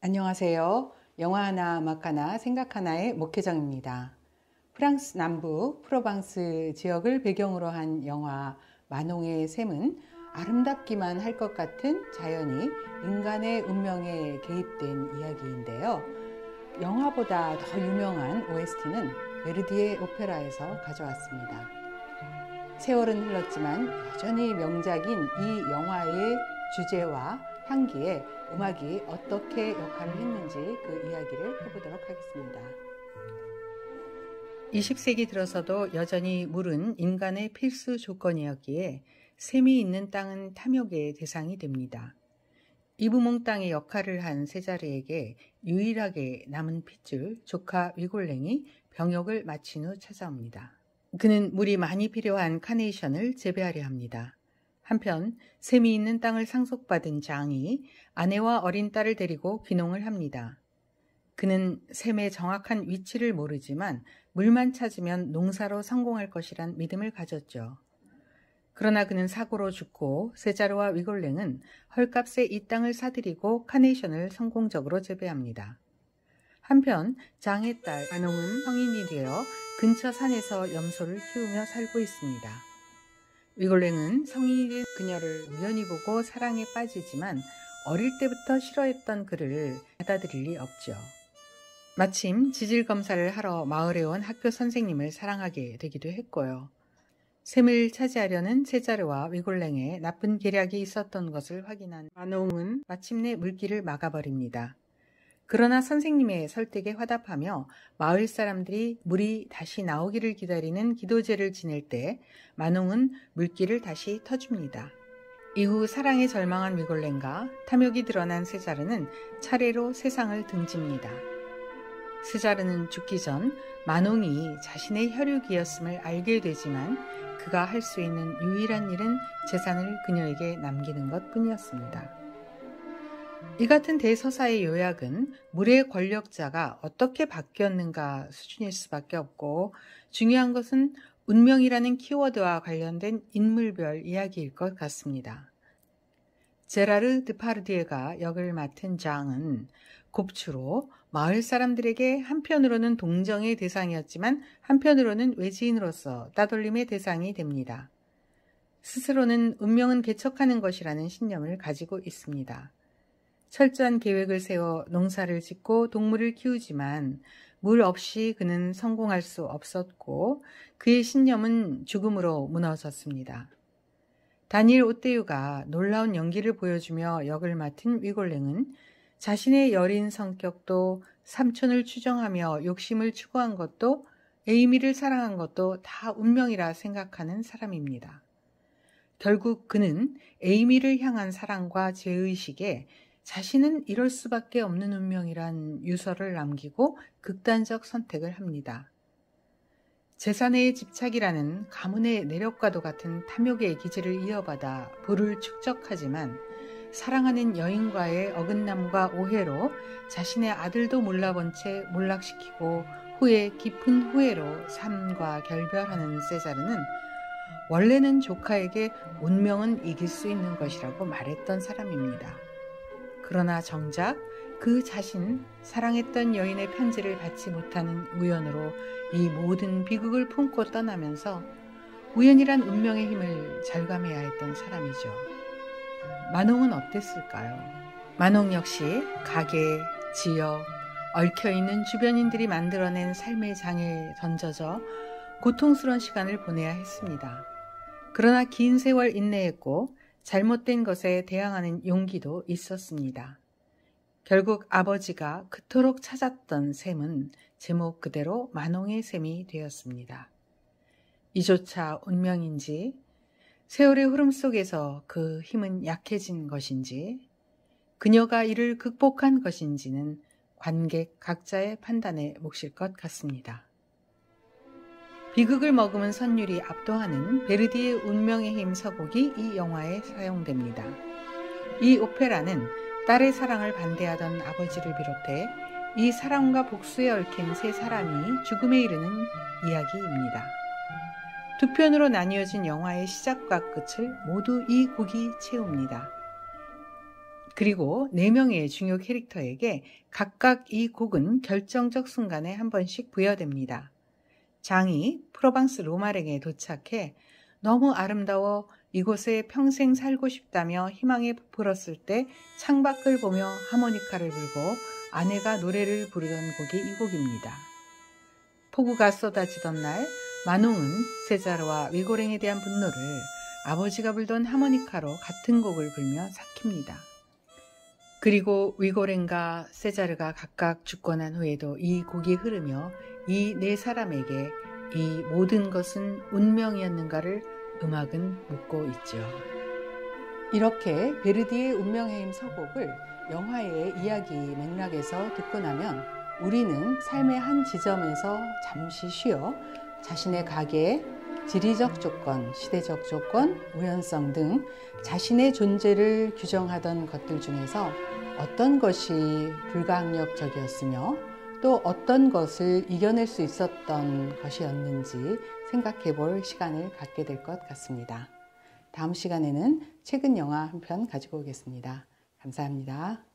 안녕하세요. 영화 하나, 음악 하나, 생각 하나의 목회정입니다. 프랑스 남부 프로방스 지역을 배경으로 한 영화 마농의 샘은 아름답기만 할 것 같은 자연이 인간의 운명에 개입된 이야기인데요. 영화보다 더 유명한 OST는 베르디의 오페라에서 가져왔습니다. 세월은 흘렀지만 여전히 명작인 이 영화의 주제와 향기에 음악이 어떻게 역할을 했는지 그 이야기를 해보도록 하겠습니다. 20세기 들어서도 여전히 물은 인간의 필수 조건이었기에 샘이 있는 땅은 탐욕의 대상이 됩니다. 이브몽 땅의 역할을 한 세자르에게 유일하게 남은 핏줄 조카 위골랭이 병역을 마친 후 찾아옵니다. 그는 물이 많이 필요한 카네이션을 재배하려 합니다. 한편 샘이 있는 땅을 상속받은 장이 아내와 어린 딸을 데리고 귀농을 합니다. 그는 샘의 정확한 위치를 모르지만 물만 찾으면 농사로 성공할 것이란 믿음을 가졌죠. 그러나 그는 사고로 죽고 세자르와 위골랭은 헐값에 이 땅을 사들이고 카네이션을 성공적으로 재배합니다. 한편 장의 딸 마농은 성인이 되어 근처 산에서 염소를 키우며 살고 있습니다. 위골랭은 성인이 된 그녀를 우연히 보고 사랑에 빠지지만 어릴 때부터 싫어했던 그를 받아들일 리 없죠. 마침 지질 검사를 하러 마을에 온 학교 선생님을 사랑하게 되기도 했고요. 샘을 차지하려는 세자르와 위골랭의 나쁜 계략이 있었던 것을 확인한 마농은 마침내 물길을 막아버립니다. 그러나 선생님의 설득에 화답하며 마을 사람들이 물이 다시 나오기를 기다리는 기도제를 지낼 때 마농은 물길을 다시 터줍니다. 이후 사랑에 절망한 위골랭과 탐욕이 드러난 세자르는 차례로 세상을 등집니다. 세자르는 죽기 전 마농이 자신의 혈육이었음을 알게 되지만 그가 할 수 있는 유일한 일은 재산을 그녀에게 남기는 것뿐이었습니다. 이 같은 대서사의 요약은 물의 권력자가 어떻게 바뀌었는가 수준일 수밖에 없고 중요한 것은 운명이라는 키워드와 관련된 인물별 이야기일 것 같습니다. 제라르 드파르디에가 역을 맡은 장은 곱추로 마을 사람들에게 한편으로는 동정의 대상이었지만 한편으로는 외지인으로서 따돌림의 대상이 됩니다. 스스로는 운명은 개척하는 것이라는 신념을 가지고 있습니다. 철저한 계획을 세워 농사를 짓고 동물을 키우지만 물 없이 그는 성공할 수 없었고 그의 신념은 죽음으로 무너졌습니다. 다니엘 오떼유가 놀라운 연기를 보여주며 역을 맡은 위골랭은 자신의 여린 성격도 삼촌을 추정하며 욕심을 추구한 것도 에이미를 사랑한 것도 다 운명이라 생각하는 사람입니다. 결국 그는 에이미를 향한 사랑과 죄의식에 자신은 이럴 수밖에 없는 운명이란 유서를 남기고 극단적 선택을 합니다. 재산의 집착이라는 가문의 내력과도 같은 탐욕의 기질을 이어받아 부를 축적하지만 사랑하는 여인과의 어긋남과 오해로 자신의 아들도 몰라본 채 몰락시키고 후에 깊은 후회로 삶과 결별하는 세자르는 원래는 조카에게 운명은 이길 수 있는 것이라고 말했던 사람입니다. 그러나 정작 그 자신 사랑했던 여인의 편지를 받지 못하는 우연으로 이 모든 비극을 품고 떠나면서 우연이란 운명의 힘을 절감해야 했던 사람이죠. 마농은 어땠을까요? 마농 역시 가게, 지역, 얽혀있는 주변인들이 만들어낸 삶의 장애에 던져져 고통스러운 시간을 보내야 했습니다. 그러나 긴 세월 인내했고 잘못된 것에 대항하는 용기도 있었습니다. 결국 아버지가 그토록 찾았던 샘은 제목 그대로 마농의 샘이 되었습니다. 이조차 운명인지 세월의 흐름 속에서 그 힘은 약해진 것인지 그녀가 이를 극복한 것인지는 관객 각자의 판단에 몫일 것 같습니다. 비극을 머금은 선율이 압도하는 베르디의 운명의 힘 서곡이 이 영화에 사용됩니다. 이 오페라는 딸의 사랑을 반대하던 아버지를 비롯해 이 사랑과 복수에 얽힌 세 사람이 죽음에 이르는 이야기입니다. 두 편으로 나뉘어진 영화의 시작과 끝을 모두 이 곡이 채웁니다. 그리고 4명의 중요 캐릭터에게 각각 이 곡은 결정적 순간에 한 번씩 부여됩니다. 장이 프로방스 로마랭에 도착해 너무 아름다워 이곳에 평생 살고 싶다며 희망에 부풀었을 때 창밖을 보며 하모니카를 불고 아내가 노래를 부르던 곡이 이 곡입니다. 폭우가 쏟아지던 날 마농은 세자르와 위고랭에 대한 분노를 아버지가 불던 하모니카로 같은 곡을 불며 삭힙니다. 그리고 위고랭과 세자르가 각각 죽고 난 후에도 이 곡이 흐르며 이 4사람에게 이 모든 것은 운명이었는가를 음악은 묻고 있죠. 이렇게 베르디의 운명의 힘 서곡을 영화의 이야기 맥락에서 듣고 나면 우리는 삶의 한 지점에서 잠시 쉬어 자신의 가계, 지리적 조건, 시대적 조건, 우연성 등 자신의 존재를 규정하던 것들 중에서 어떤 것이 불가항력적이었으며 또 어떤 것을 이겨낼 수 있었던 것이었는지 생각해 볼 시간을 갖게 될 것 같습니다. 다음 시간에는 최근 영화 한 편 가지고 오겠습니다. 감사합니다.